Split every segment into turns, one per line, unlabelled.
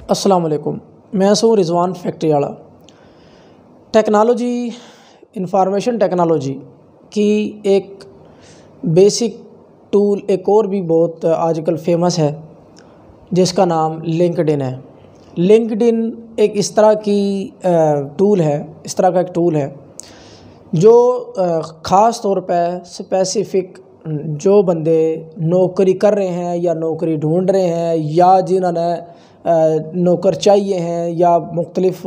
अस्सलाम वालेकुम। मैं हूँ रिजवान फैक्ट्री वाला। टेक्नोलॉजी, इंफॉर्मेशन टेक्नोलॉजी की एक बेसिक टूल एक और भी बहुत आजकल फेमस है, जिसका नाम लिंक्डइन है। लिंक्डइन एक इस तरह की टूल है, इस तरह का एक टूल है जो ख़ास तौर पर स्पेसिफ़िक जो बंदे नौकरी कर रहे हैं या नौकरी ढूंढ रहे हैं या जिन्होंने नौकर चाहिए हैं या मुख्तलिफ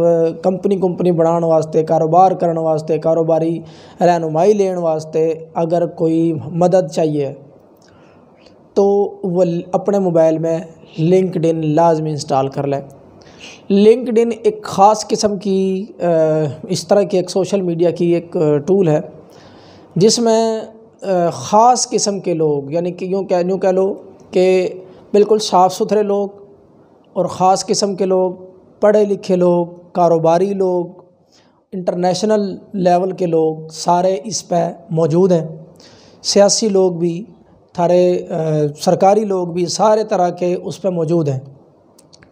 कंपनी बनाने वास्ते, कारोबार करने वास्ते, कारोबारी रहनुमाई लेने वास्ते अगर कोई मदद चाहिए तो वह अपने मोबाइल में लिंक्डइन लाजमी इंस्टॉल कर ले। लिंक्डइन एक ख़ास किस्म की इस तरह की एक सोशल मीडिया की एक टूल है जिसमें ख़ास किस्म के लोग, यानी कि यूँ कह लो कि बिल्कुल साफ़ सुथरे लोग और ख़ास किस्म के लोग, पढ़े लिखे लोग, कारोबारी लोग, इंटरनेशनल लेवल के लोग सारे इस पे मौजूद हैं। सियासी लोग भी, थारे सरकारी लोग भी, सारे तरह के उस पे मौजूद हैं।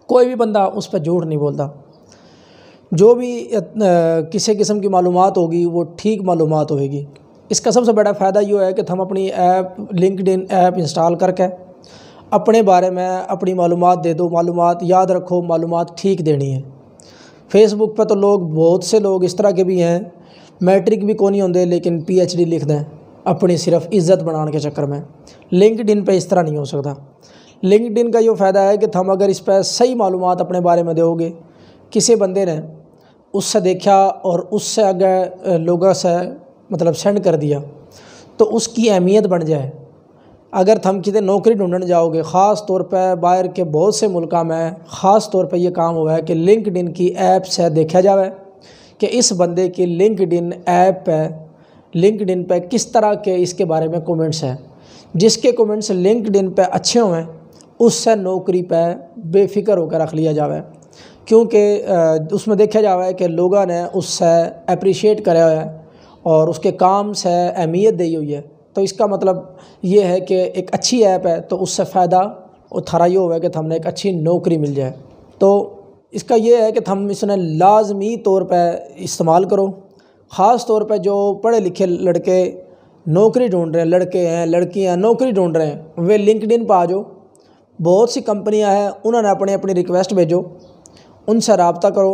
कोई भी बंदा उस पर झूठ नहीं बोलता। जो भी किसी किस्म की मालूमात होगी वो ठीक मालूमात होगी। इसका सबसे बड़ा फ़ायदा ये है कि हम अपनी ऐप लिंक्डइन ऐप इंस्टॉल करके अपने बारे में अपनी मालूमात दे दो। मालूमात याद रखो, मालूमात ठीक देनी है। फेसबुक पे तो लोग, बहुत से लोग इस तरह के भी हैं, मैट्रिक भी कोई नहीं होंगे लेकिन PhD लिख दें अपनी सिर्फ इज़्ज़त बनाने के चक्कर में। लिंक्डइन पे इस तरह नहीं हो सकता। लिंक्डइन का ये फ़ायदा है कि हम अगर इस पर सही मालूमात अपने बारे में दोगे, किसी बंदे ने उससे देखा और उससे आगे लोगों से मतलब सेंड कर दिया तो उसकी अहमियत बढ़ जाए। अगर हम किसी नौकरी ढूंढने जाओगे, ख़ास तौर पर बाहर के बहुत से मुल्कों में ख़ास तौर पर यह काम हुआ है कि लिंक्डइन की ऐप से देखा जाए कि इस बंदे की लिंक्डइन ऐप पे, लिंक्डइन पे किस तरह के इसके बारे में कमेंट्स हैं। जिसके कमेंट्स लिंक्डइन पे अच्छे हुए उससे नौकरी पे बेफिक्र होकर रख लिया जाए, क्योंकि उसमें देखा जाए कि लोगों ने उससे अप्रिशिएट करा है और उसके काम से अहमियत दी हुई है। तो इसका मतलब ये है कि एक अच्छी ऐप है तो उससे फ़ायदा उठाना ये हुआ कि हमने एक अच्छी नौकरी मिल जाए। तो इसका ये है कि हम इसने लाजमी तौर पर इस्तेमाल करो। ख़ास तौर पर जो पढ़े लिखे लड़के नौकरी ढूंढ रहे हैं, लड़के हैं, लड़कियां नौकरी ढूंढ रहे हैं, वे लिंक्डइन पर आ जाओ। बहुत सी कंपनियां हैं, उन्होंने अपनी रिक्वेस्ट भेजो, उनसे रब्ता करो,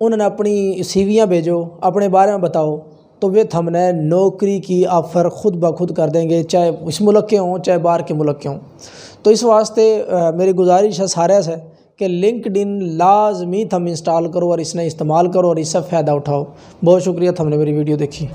उन्होंने अपनी CVयाँ भेजो, अपने बारे में बताओ, तो वे हमने नौकरी की ऑफ़र खुद ब खुद कर देंगे, चाहे इस मुल्क के हों चाहे बाहर के मुल्क के हों। तो इस वास्ते मेरी गुजारिश है सारे से कि लिंक्डइन लाजमी हम इंस्टॉल करो और इसने इस्तेमाल करो और इससे फ़ायदा उठाओ। बहुत शुक्रिया, हमने मेरी वीडियो देखी।